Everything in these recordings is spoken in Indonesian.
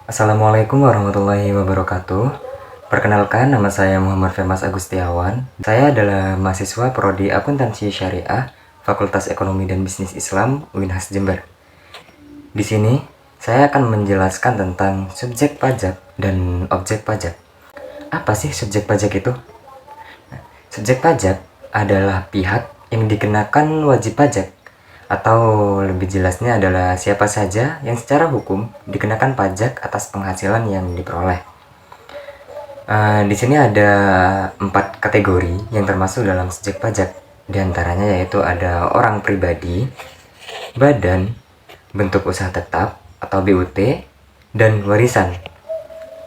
Assalamualaikum warahmatullahi wabarakatuh. Perkenalkan, nama saya Muhammad Femas Agustiawan. Saya adalah mahasiswa Prodi Akuntansi Syariah, Fakultas Ekonomi dan Bisnis Islam, UINHAS Jember. Di sini, saya akan menjelaskan tentang subjek pajak dan objek pajak. Apa sih subjek pajak itu? Subjek pajak adalah pihak yang dikenakan wajib pajak, atau lebih jelasnya adalah siapa saja yang secara hukum dikenakan pajak atas penghasilan yang diperoleh. Di sini ada 4 kategori yang termasuk dalam subjek pajak. Di antaranya yaitu ada orang pribadi, badan, bentuk usaha tetap atau BUT, dan warisan.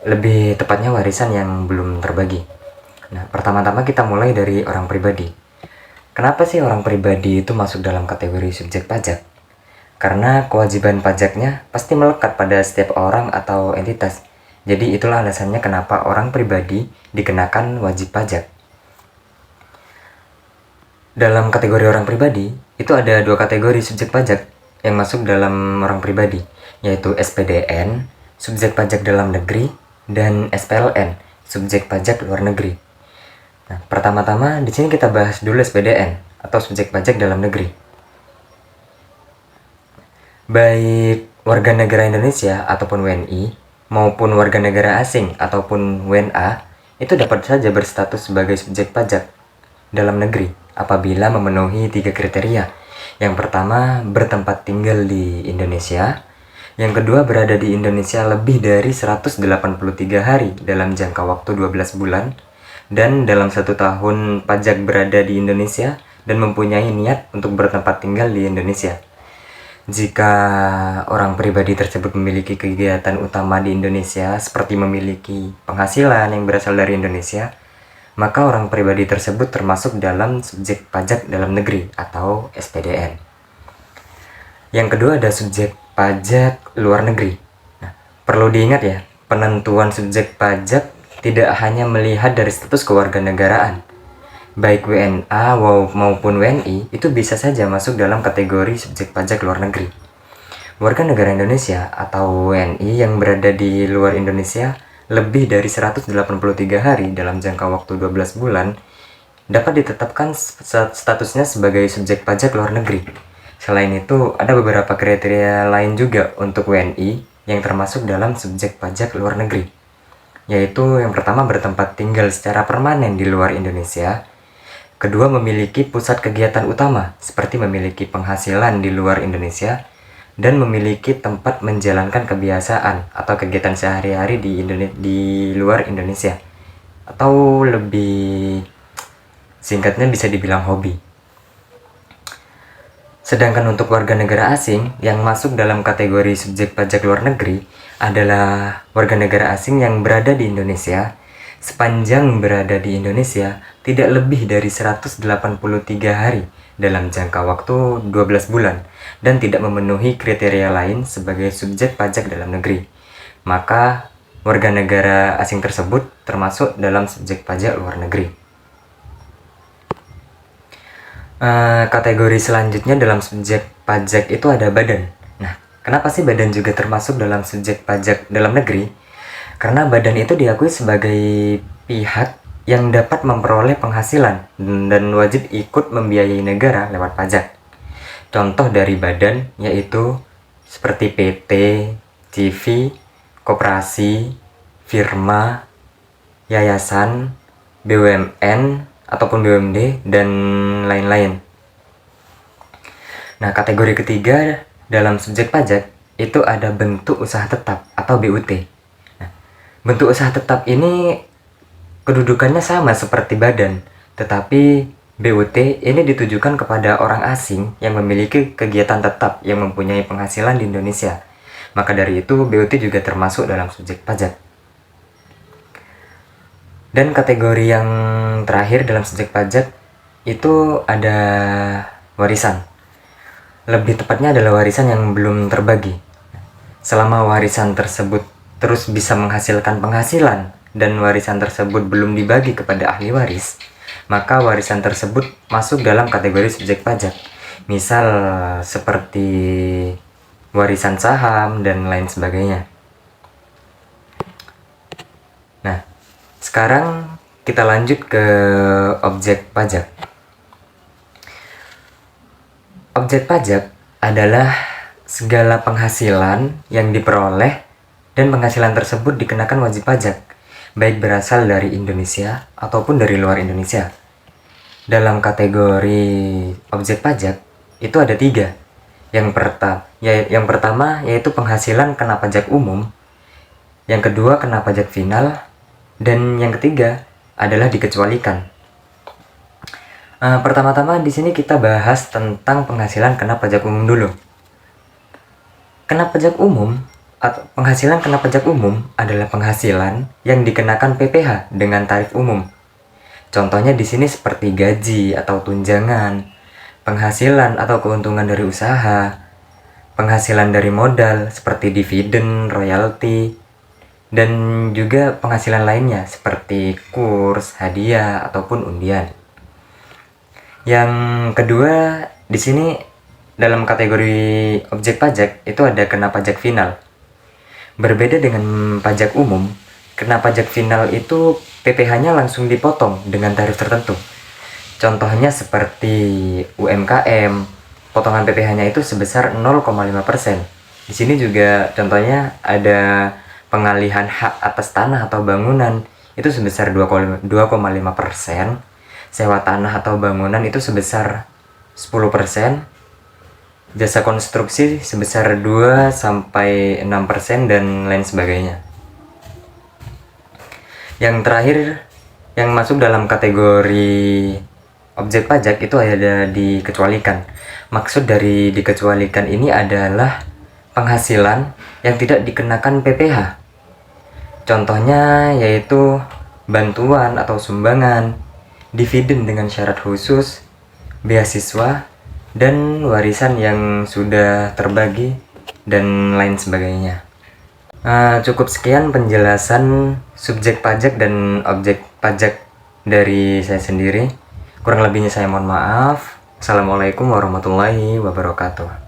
Lebih tepatnya warisan yang belum terbagi. Nah, pertama-tama kita mulai dari orang pribadi. Kenapa sih orang pribadi itu masuk dalam kategori subjek pajak? Karena kewajiban pajaknya pasti melekat pada setiap orang atau entitas. Jadi itulah alasannya kenapa orang pribadi dikenakan wajib pajak. Dalam kategori orang pribadi, itu ada 2 kategori subjek pajak yang masuk dalam orang pribadi, yaitu SPDN, subjek pajak dalam negeri, dan SPLN, subjek pajak luar negeri. Nah, pertama-tama di sini kita bahas dulu SPDN atau subjek pajak dalam negeri. Baik warga negara Indonesia ataupun WNI maupun warga negara asing ataupun WNA itu dapat saja berstatus sebagai subjek pajak dalam negeri apabila memenuhi 3 kriteria. Yang pertama, bertempat tinggal di Indonesia. Yang kedua, berada di Indonesia lebih dari 183 hari dalam jangka waktu 12 bulan. Dan dalam 1 tahun pajak berada di Indonesia dan mempunyai niat untuk bertempat tinggal di Indonesia. Jika orang pribadi tersebut memiliki kegiatan utama di Indonesia seperti memiliki penghasilan yang berasal dari Indonesia, maka orang pribadi tersebut termasuk dalam subjek pajak dalam negeri atau SPDN. Yang kedua ada subjek pajak luar negeri. Nah, perlu diingat ya, penentuan subjek pajak tidak hanya melihat dari status kewarganegaraan. Baik WNA maupun WNI itu bisa saja masuk dalam kategori subjek pajak luar negeri. Warga negara Indonesia atau WNI yang berada di luar Indonesia lebih dari 183 hari dalam jangka waktu 12 bulan dapat ditetapkan statusnya sebagai subjek pajak luar negeri. Selain itu, ada beberapa kriteria lain juga untuk WNI yang termasuk dalam subjek pajak luar negeri, yaitu yang pertama bertempat tinggal secara permanen di luar Indonesia, kedua memiliki pusat kegiatan utama seperti memiliki penghasilan di luar Indonesia, dan memiliki tempat menjalankan kebiasaan atau kegiatan sehari-hari di luar Indonesia, atau lebih singkatnya bisa dibilang hobi. Sedangkan untuk warga negara asing yang masuk dalam kategori subjek pajak luar negeri adalah warga negara asing yang berada di Indonesia sepanjang berada di Indonesia tidak lebih dari 183 hari dalam jangka waktu 12 bulan dan tidak memenuhi kriteria lain sebagai subjek pajak dalam negeri. Maka warga negara asing tersebut termasuk dalam subjek pajak luar negeri. Kategori selanjutnya dalam subjek pajak itu ada badan. Nah, kenapa sih badan juga termasuk dalam subjek pajak dalam negeri? Karena badan itu diakui sebagai pihak yang dapat memperoleh penghasilan dan wajib ikut membiayai negara lewat pajak. Contoh dari badan yaitu seperti PT, CV, koperasi, firma, yayasan, BUMN, ataupun BUMD, dan lain-lain. Nah, kategori ketiga dalam subjek pajak itu ada bentuk usaha tetap atau BUT. Nah, bentuk usaha tetap ini kedudukannya sama seperti badan, tetapi BUT ini ditujukan kepada orang asing yang memiliki kegiatan tetap yang mempunyai penghasilan di Indonesia. Maka dari itu BUT juga termasuk dalam subjek pajak. Dan kategori yang terakhir dalam subjek pajak itu ada warisan. Lebih tepatnya adalah warisan yang belum terbagi. Selama warisan tersebut terus bisa menghasilkan penghasilan dan warisan tersebut belum dibagi kepada ahli waris, maka warisan tersebut masuk dalam kategori subjek pajak. Misal seperti warisan saham dan lain sebagainya. Sekarang kita lanjut ke objek pajak. Objek pajak adalah segala penghasilan yang diperoleh dan penghasilan tersebut dikenakan wajib pajak, baik berasal dari Indonesia ataupun dari luar Indonesia. Dalam kategori objek pajak itu ada 3. Yang pertama yaitu penghasilan kena pajak umum, yang kedua kena pajak final, dan yang ketiga adalah dikecualikan. Pertama-tama di sini kita bahas tentang penghasilan kena pajak umum dulu. Penghasilan kena pajak umum adalah penghasilan yang dikenakan PPh dengan tarif umum. Contohnya di sini seperti gaji atau tunjangan, penghasilan atau keuntungan dari usaha, penghasilan dari modal seperti dividen, royalti, dan juga penghasilan lainnya seperti kurs, hadiah, ataupun undian. Yang kedua, di sini dalam kategori objek pajak itu ada kena pajak final. Berbeda dengan pajak umum, kena pajak final itu PPh-nya langsung dipotong dengan tarif tertentu. Contohnya seperti UMKM, potongan PPh-nya itu sebesar 0,5%. Di sini juga contohnya ada pengalihan hak atas tanah atau bangunan itu sebesar 2,5%. Sewa tanah atau bangunan itu sebesar 10%, jasa konstruksi sebesar 2-6% dan lain sebagainya. Yang terakhir yang masuk dalam kategori objek pajak itu ada dikecualikan. Maksud dari dikecualikan ini adalah penghasilan yang tidak dikenakan PPh. Contohnya yaitu bantuan atau sumbangan, dividen dengan syarat khusus, beasiswa, dan warisan yang sudah terbagi, dan lain sebagainya. Cukup sekian penjelasan subjek pajak dan objek pajak dari saya sendiri. Kurang lebihnya saya mohon maaf. Assalamualaikum warahmatullahi wabarakatuh.